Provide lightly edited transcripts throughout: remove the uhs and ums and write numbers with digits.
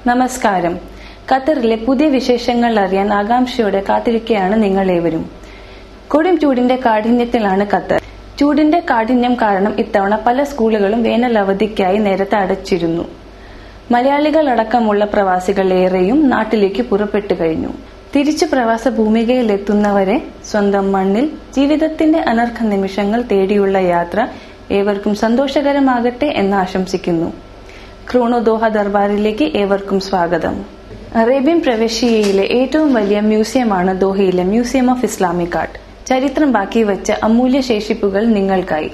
നമസ്കാരം. ഖത്തറിലെ പുതിയ വിശേഷങ്ങൾ അറിയാൻ ആകാംക്ഷയോടെ കാത്തിരിക്കുകയാണ് നിങ്ങൾ ഏവരും. കൊടും ചൂടിന്റെ കാഠിന്യത്തിലാണ് ഖത്തർ. ചൂടിന്റെ കാഠിന്യം കാരണം ഇത്തവണ പല സ്കൂളുകളും വേനൽ അവധിക്കായി നേരത്തെ അടച്ചിരുന്നു. മലയാളികൾ അടക്കമുള്ള പ്രവാസികൾ ഏറെയും നാട്ടിലേക്ക് പുറപ്പെട്ടു കഴിഞ്ഞു. തിരിച്ചു പ്രവാസ ഭൂമികയിലെത്തുന്നവരെ സ്വന്തം മണ്ണിൽ ജീവിതത്തിന്റെ അനർഘ നിമിഷങ്ങൾ തേടിയുള്ള യാത്ര ഏവർക്കും സന്തോഷകരമാകട്ടെ എന്ന് ആശംസിക്കുന്നു. ക്രോണോ ദോഹ ദർബാറിലേക്ക് ഏവർക്കും സ്വാഗതം. അറേബ്യൻ പ്രവിശ്യയിലെ ഏറ്റവും വലിയ മ്യൂസിയമാണ് ദോഹയിലെ മ്യൂസിയം ഓഫ് ഇസ്ലാമിക് ആർട്ട്. ചരിത്രം ബാക്കി വെച്ച അമൂല്യ ശേഷിപ്പുകൾ നിങ്ങൾക്കായി.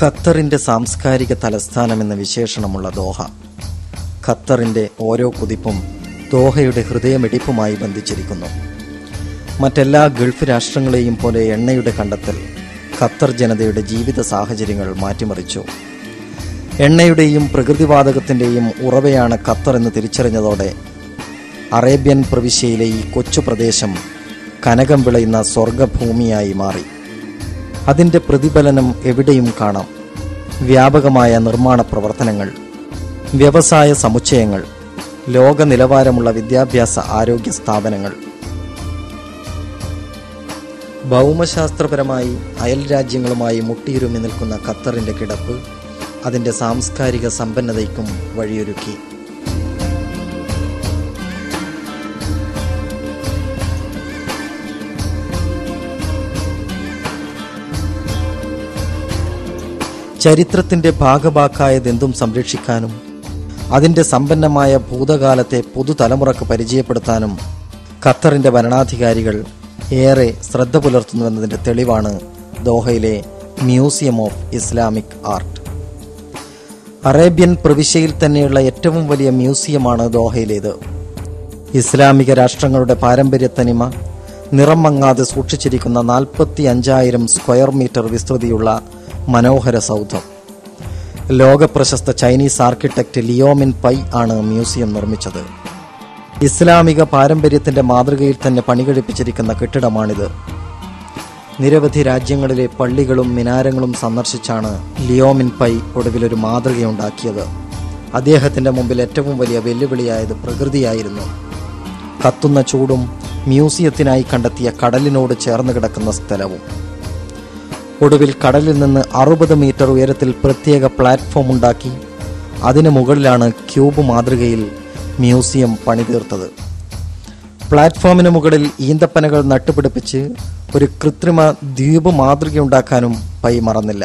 ഖത്തറിന്റെ സാംസ്കാരിക തലസ്ഥാനമെന്ന വിശേഷണമുള്ള ദോഹ. ഖത്തറിന്റെ ഓരോ കുതിപ്പും ദോഹയുടെ ഹൃദയമിടിപ്പുമായി ബന്ധിച്ചിരിക്കുന്നു. മറ്റെല്ലാ ഗൾഫ് രാഷ്ട്രങ്ങളെയും പോലെ എണ്ണയുടെ കണ്ടെത്തൽ ഖത്തർ ജനതയുടെ ജീവിത സാഹചര്യങ്ങൾ മാറ്റിമറിച്ചു. എണ്ണയുടെയും പ്രകൃതിവാതകത്തിന്റെയും ഉറവയാണ് ഖത്തർ എന്ന് തിരിച്ചറിഞ്ഞതോടെ അറേബ്യൻ പ്രവിശ്യയിലെ ഈ കൊച്ചു പ്രദേശം കനകം വിളയുന്ന സ്വർഗഭൂമിയായി മാറി. അതിന്റെ പ്രതിഫലനം എവിടെയും കാണാം. വ്യാപകമായ നിർമ്മാണ പ്രവർത്തനങ്ങൾ, വ്യവസായ സമുച്ചയങ്ങൾ, ലോക നിലവാരമുള്ള വിദ്യാഭ്യാസ ആരോഗ്യ സ്ഥാപനങ്ങൾ. ഭൗമശാസ്ത്രപരമായി അയൽ രാജ്യങ്ങളുമായി മുട്ടിയുരുമി നിൽക്കുന്ന ഖത്തറിന്റെ കിടപ്പ് അതിന്റെ സാംസ്കാരിക സമ്പന്നതയ്ക്കും വഴിയൊരുക്കി. ചരിത്രത്തിന്റെ ഭാഗഭാക്കായതെന്തും സംരക്ഷിക്കാനും അതിന്റെ സമ്പന്നമായ ഭൂതകാലത്തെ പുതുതലമുറക്ക് പരിചയപ്പെടുത്താനും ഖത്തറിന്റെ ഭരണാധികാരികൾ ഏറെ ശ്രദ്ധ പുലർത്തുന്നുവെന്നതിന്റെ തെളിവാണ് ദോഹയിലെ museum of Islamic art. Arabian പ്രവിശ്യയിൽ തന്നെയുള്ള ഏറ്റവും വലിയ മ്യൂസിയമാണ് ദോഹയിലേത്. ഇസ്ലാമിക രാഷ്ട്രങ്ങളുടെ പാരമ്പര്യത്തനിമ നിറം മങ്ങാതെ സൂക്ഷിച്ചിരിക്കുന്ന 45,000 സ്ക്വയർ മീറ്റർ വിസ്തൃതിയുള്ള മനോഹര സൗധം. ലോകപ്രശസ്ത ചൈനീസ് ആർക്കിടെക്ട് ലിയോമിൻ പൈ ആണ് മ്യൂസിയം നിർമ്മിച്ചത്. ഇസ്ലാമിക പാരമ്പര്യത്തിന്റെ മാതൃകയിൽ തന്നെ പണികഴിപ്പിച്ചിരിക്കുന്ന കെട്ടിടമാണിത്. നിരവധി രാജ്യങ്ങളിലെ പള്ളികളും മിനാരങ്ങളും സന്ദർശിച്ചാണ് ലിയോമിൻ പൈ ഒടുവിലൊരു മാതൃകയുണ്ടാക്കിയത്. അദ്ദേഹത്തിന്റെ മുമ്പിൽ ഏറ്റവും വലിയ വെല്ലുവിളിയായത് പ്രകൃതിയായിരുന്നു. കത്തുന്ന ചൂടും മ്യൂസിയത്തിനായി കണ്ടെത്തിയ കടലിനോട് ചേർന്ന് കിടക്കുന്ന സ്ഥലവും. ഒടുവിൽ കടലിൽ നിന്ന് 60 മീറ്റർ ഉയരത്തിൽ പ്രത്യേക പ്ലാറ്റ്ഫോം ഉണ്ടാക്കി അതിനു മുകളിലാണ് ക്യൂബ് മാതൃകയിൽ മ്യൂസിയം പണിതീർത്തത്. പ്ലാറ്റ്ഫോമിന് മുകളിൽ ഈന്തപ്പനകൾ നട്ടുപിടിപ്പിച്ച് ഒരു കൃത്രിമ ദ്വീപ് മാതൃകയുണ്ടാക്കാനും പൈ മറന്നില്ല.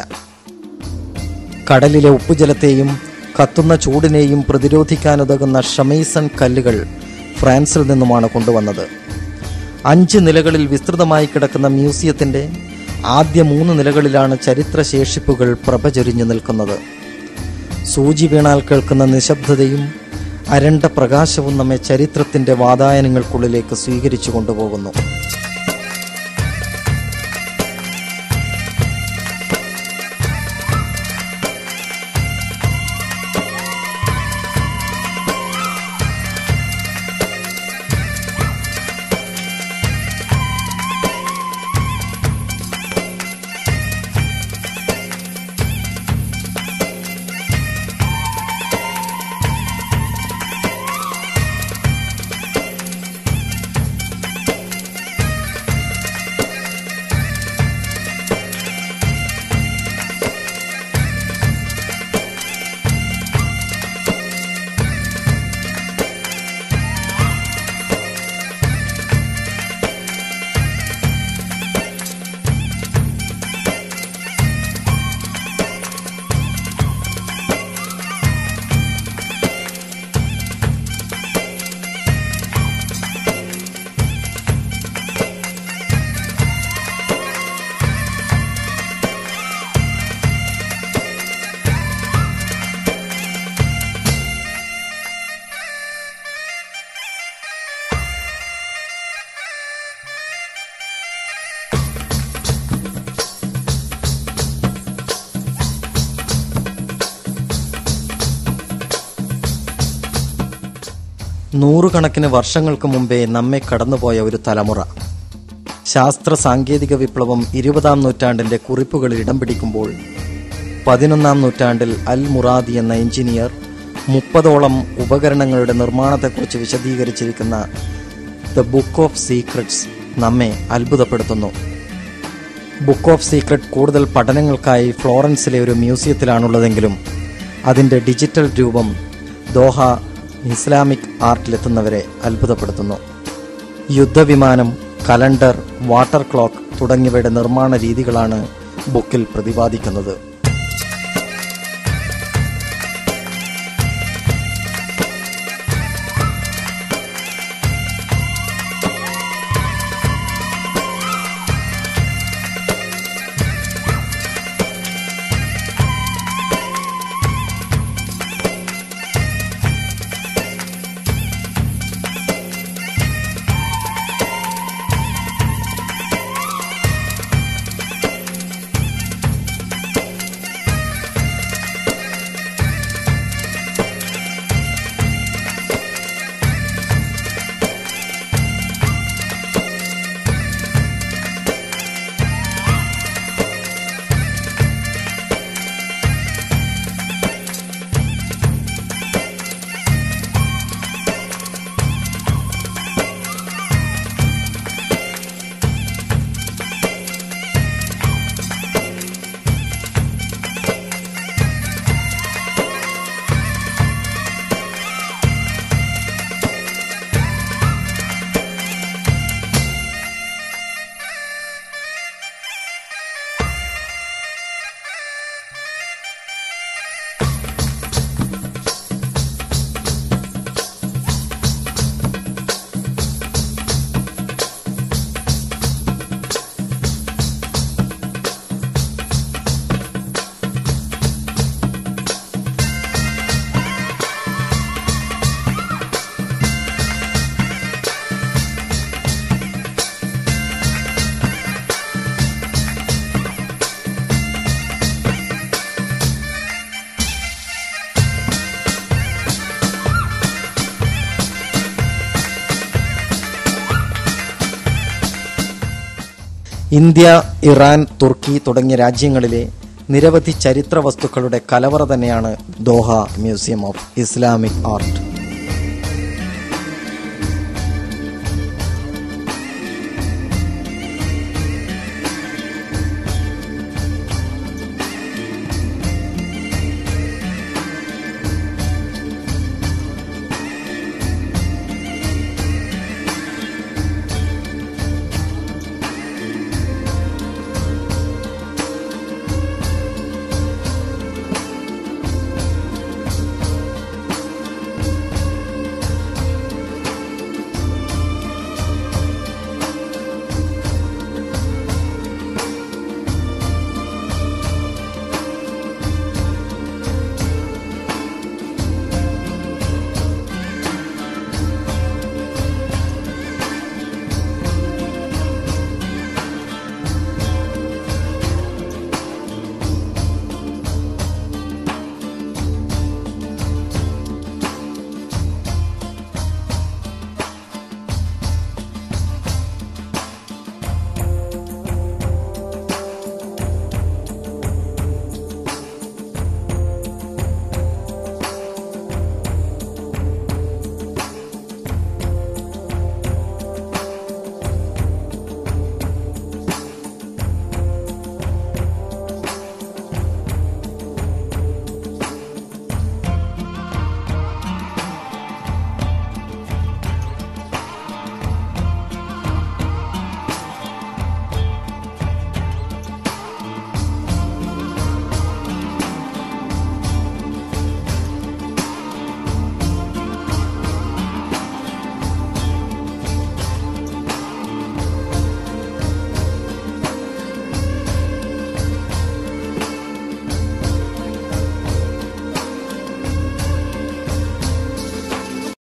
കടലിലെ ഉപ്പുജലത്തെയും കത്തുന്ന ചൂടിനെയും പ്രതിരോധിക്കാനുതകുന്ന ഷമൈസൺ കല്ലുകൾ ഫ്രാൻസിൽ നിന്നുമാണ് കൊണ്ടുവന്നത്. 5 നിലകളിൽ വിസ്തൃതമായി കിടക്കുന്ന മ്യൂസിയത്തിന്റെ ആദ്യ 3 നിലകളിലാണ് ചരിത്രശേഷിപ്പുകൾ പ്രഭചൊരിഞ്ഞു നിൽക്കുന്നത്. സൂചി വീണാൽ കേൾക്കുന്ന നിശബ്ദതയും അരണ്ട പ്രകാശവും നമ്മെ ചരിത്രത്തിന്റെ വാതായനങ്ങൾക്കുള്ളിലേക്ക് സ്വീകരിച്ചു കൊണ്ടുപോകുന്നു. നൂറുകണക്കിന് വർഷങ്ങൾക്ക് മുമ്പേ നമ്മെ കടന്നുപോയ ഒരു തലമുറ. ശാസ്ത്ര സാങ്കേതിക വിപ്ലവം 20-ാം നൂറ്റാണ്ടിന്റെ കുറിപ്പുകളിൽ ഇടം പിടിക്കുമ്പോൾ 11-ാം നൂറ്റാണ്ടിൽ അൽ മുറാദി എന്ന എഞ്ചിനീയർ 30ഓളം ഉപകരണങ്ങളുടെ നിർമ്മാണത്തെക്കുറിച്ച് വിശദീകരിച്ചിരിക്കുന്ന ദ ബുക്ക് ഓഫ് സീക്രട്സ് നമ്മെ അത്ഭുതപ്പെടുത്തുന്നു. ബുക്ക് ഓഫ് സീക്രട്ട് കൂടുതൽ പഠനങ്ങൾക്കായി ഫ്ലോറൻസിലെ ഒരു മ്യൂസിയത്തിലാണുള്ളതെങ്കിലും അതിൻ്റെ ഡിജിറ്റൽ രൂപം ദോഹ ഇസ്ലാമിക് ആർട്ടിലെത്തുന്നവരെ അത്ഭുതപ്പെടുത്തുന്നു. യുദ്ധവിമാനം, കലണ്ടർ, വാട്ടർ ക്ലോക്ക് തുടങ്ങിയവയുടെ നിർമ്മാണ രീതികളാണ് ബുക്കിൽ പ്രതിപാദിക്കുന്നത്. ഇന്ത്യ, ഇറാൻ, തുർക്കി തുടങ്ങിയ രാജ്യങ്ങളിലെ നിരവധി ചരിത്ര വസ്തുക്കളുടെ കലവറ തന്നെയാണ് Doha museum of Islamic art.